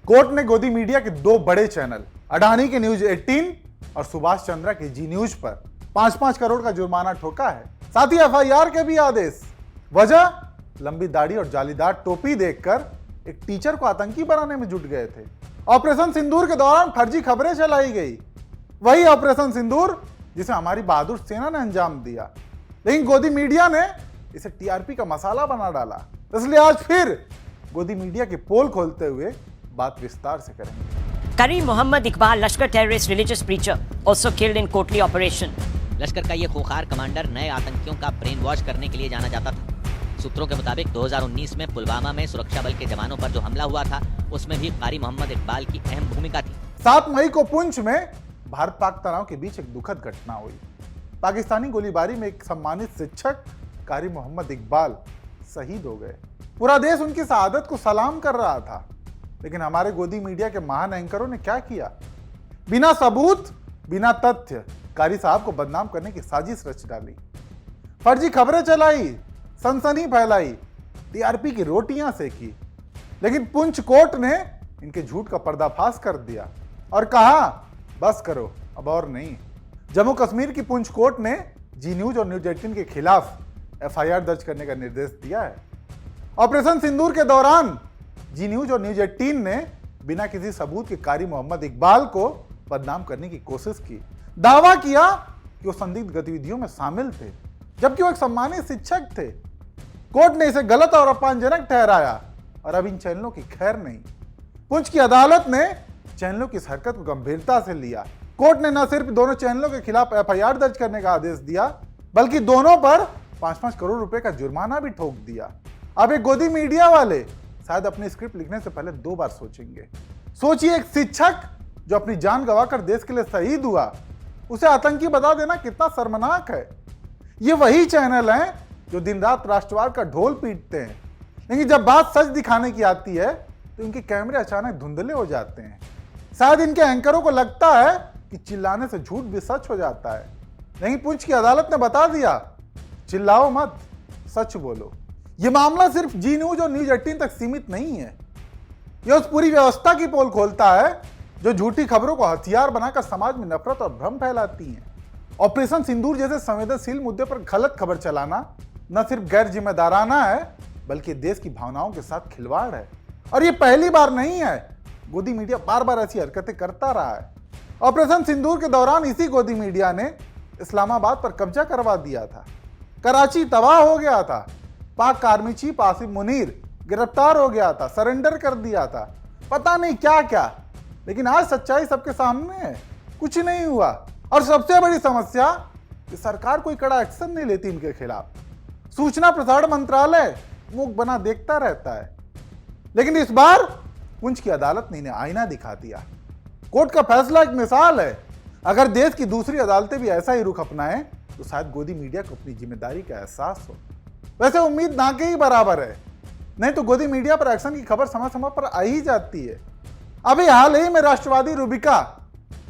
Court ने गोदी media के दो बड़े चैनल अडानी के न्यूज 18 और सुभाष चंद्रा के जी न्यूज पर 5-5 करोड़ का जुर्माना ठोका है। साथ ही एफआईआर के भी आदेश। वजह, लंबी दाढ़ी और जालीदार टोपी देखकर एक टीचर को आतंकी बनाने में जुट गए थे। ऑपरेशन सिंदूर के दौरान फर्जी खबरें चलाई गई, वही ऑपरेशन सिंदूर जिसे हमारी बहादुर सेना ने अंजाम दिया, लेकिन गोदी मीडिया ने इसे टीआरपी का मसाला बना डाला। इसलिए आज फिर गोदी मीडिया की पोल खोलते हुए बात विस्तार से करेंगे। Karim Mohammed Iqbal, Lashkar terrorist religious preacher, also killed in Kotli operation. लश्कर का ये खूंखार कमांडर नए आतंकियों का ब्रेन वॉश करने के लिए जाना जाता था। सूत्रों के मुताबिक 2019 में पुलवामा में सुरक्षा बल के जवानों पर जो हमला हुआ था, उसमें भी कारी मोहम्मद इकबाल की अहम भूमिका थी। 7 मई को पुंछ में भारत पाक तनाव के बीच एक दुखद घटना हुई। पाकिस्तानी गोलीबारी में एक सम्मानित शिक्षक कारी मोहम्मद इकबाल शहीद हो गए। पूरा देश उनकी शहादत को सलाम कर रहा था, लेकिन हमारे गोदी मीडिया के महान एंकरों ने क्या किया? बिना सबूत, बिना तथ्य कारी साहब को बदनाम करने की साजिश रच डाली, फर्जी खबरें चलाई, सनसनी फैलाई, टीआरपी की रोटियां सेकी। लेकिन पुंछ कोर्ट ने इनके झूठ का पर्दाफाश कर दिया और कहा बस करो, अब और नहीं। जम्मू कश्मीर की पुंछ कोर्ट ने जी न्यूज और न्यूज 18 के खिलाफ एफआईआर दर्ज करने का निर्देश दिया है। ऑपरेशन सिंदूर के दौरान जी न्यूज और न्यूज 18 ने बिना किसी सबूत के कारी मोहम्मद इकबाल को बदनाम करने की कोशिश की। दावा किया कि वो संदिग्ध गतिविधियों में शामिल थे, जबकि वो एक सम्मानित शिक्षक थे। कोर्ट ने इसे गलत और अपमानजनक ठहराया और अब इन चैनलों की खैर नहीं। पुंछ की अदालत ने चैनलों की इस हरकत को गंभीरता से लिया। कोर्ट ने न सिर्फ दोनों चैनलों के खिलाफ एफआईआर दर्ज करने का आदेश दिया, बल्कि दोनों पर 5-5 करोड़ रुपए का जुर्माना भी ठोक दिया। अब एक गोदी मीडिया वाले शायद अपनी स्क्रिप्ट लिखने से पहले 2 बार सोचेंगे। सोचिए, एक शिक्षक जो अपनी जान गंवाकर देश के लिए शहीद हुआ, उसे आतंकी बता देना कितना शर्मनाक है। ये वही चैनल हैं जो दिन रात राष्ट्रवाद का ढोल पीटते हैं, लेकिन जब बात सच दिखाने की आती है तो इनके कैमरे अचानक धुंधले हो जाते हैं। शायद इनके एंकरों को लगता है कि चिल्लाने से झूठ भी सच हो जाता है। नहीं, पुंछ की अदालत ने बता दिया, चिल्लाओ मत, सच बोलो। यह मामला सिर्फ जी न्यूज और न्यूज 18 तक सीमित नहीं है, यह उस पूरी व्यवस्था की पोल खोलता है जो झूठी खबरों को हथियार बनाकर समाज में नफरत और भ्रम फैलाती हैं। ऑपरेशन सिंदूर जैसे संवेदनशील मुद्दे पर गलत खबर चलाना न सिर्फ गैर जिम्मेदाराना है, बल्कि देश की भावनाओं के साथ खिलवाड़ है। और यह पहली बार नहीं है, गोदी मीडिया बार बार ऐसी हरकतें करता रहा है। ऑपरेशन सिंदूर के दौरान इसी गोदी मीडिया ने इस्लामाबाद पर कब्जा करवा दिया था। कराची तबाह हो गया था। पाक आर्मी चीफ आसिफ मुनीर गिरफ्तार हो गया था, सरेंडर कर दिया था, पता नहीं क्या क्या। लेकिन आज सच्चाई सबके सामने है, कुछ नहीं हुआ। और सबसे बड़ी समस्या कि सरकार कोई कड़ा एक्शन नहीं लेती इनके खिलाफ। सूचना प्रसारण मंत्रालय मुख बना देखता रहता है। लेकिन इस बार पुंछ की अदालत ने इन्हें आईना दिखा दिया। कोर्ट का फैसला एक मिसाल है। अगर देश की दूसरी अदालतें भी ऐसा ही रुख अपनाएं तो शायद गोदी मीडिया को अपनी जिम्मेदारी का एहसास हो। वैसे उम्मीद ना के ही बराबर है, नहीं तो गोदी मीडिया पर एक्शन की खबर समय समय पर आ ही जाती है। अभी हाल ही में राष्ट्रवादी रूबिका,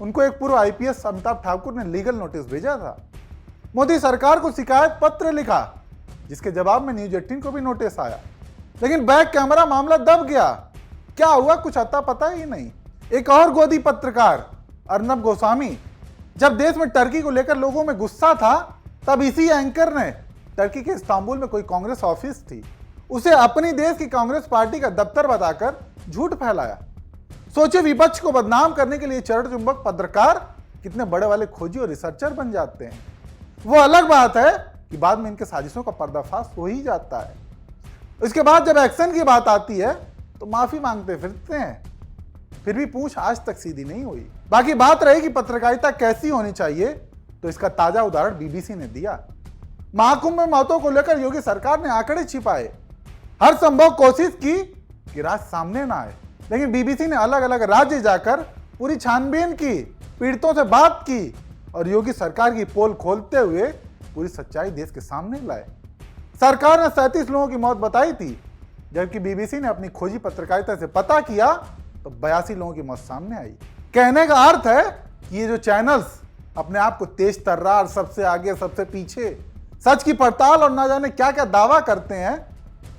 उनको एक पूर्व आईपीएस अमिताभ ठाकुर ने लीगल नोटिस भेजा था। मोदी सरकार को शिकायत पत्र लिखा, जिसके जवाब में न्यूज 18 को भी नोटिस आया, लेकिन बैक कैमरा मामला दब गया। क्या हुआ कुछ अता पता ही नहीं। एक और गोदी पत्रकार अर्नब गोस्वामी, जब देश में टर्की को लेकर लोगों में गुस्सा था, तब इसी एंकर ने टर्की के इस्तांबुल में कोई कांग्रेस ऑफिस थी, उसे अपनी देश की कांग्रेस पार्टी का दफ्तर बताकर झूठ फैलाया। सोचिए, विपक्ष को बदनाम करने के लिए चरण चुंबक पत्रकार कितने बड़े वाले खोजी और रिसर्चर बन जाते हैं। वो अलग बात है कि बाद में इनके साजिशों का पर्दाफाश हो ही जाता है। इसके बाद जब एक्शन की बात आती है तो माफी मांगते फिरते हैं, फिर भी पूंछ आज तक सीधी नहीं हुई। बाकी बात रही कि पत्रकारिता कैसी होनी चाहिए, तो इसका ताजा उदाहरण बीबीसी ने दिया। महाकुंभ में मौतों को लेकर योगी सरकार ने आंकड़े छिपाए, हर संभव कोशिश की कि राज सामने ना आए, लेकिन बीबीसी ने अलग अलग राज्य जाकर पूरी छानबीन की, पीड़ितों से बात की और योगी सरकार की पोल खोलते हुए पूरी सच्चाई देश के सामने लाए। सरकार ने 37 लोगों की मौत बताई थी, जबकि बीबीसी ने अपनी खोजी पत्रकारिता से पता किया तो 82 लोगों की मौत सामने आई। कहने का अर्थ है कि ये जो चैनल्स अपने आप को तेज तर्रार, सबसे आगे, सबसे पीछे, सच की पड़ताल और ना जाने क्या क्या दावा करते हैं,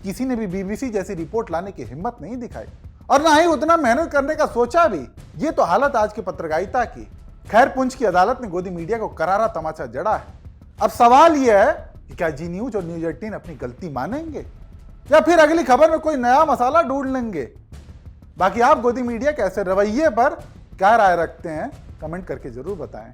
किसी ने भी बीबीसी जैसी रिपोर्ट लाने की हिम्मत नहीं दिखाई। और ना ही उतना मेहनत करने का सोचा भी। ये तो हालत आज की पत्रकारिता की। खैर, पुंछ की अदालत ने गोदी मीडिया को करारा तमाचा जड़ा है। अब सवाल यह है कि क्या जी न्यूज और न्यूज 18 अपनी गलती मानेंगे या फिर अगली खबर में कोई नया मसाला ढूंढ लेंगे। बाकी आप गोदी मीडिया के ऐसे रवैये पर क्या राय रखते हैं, कमेंट करके जरूर बताएं।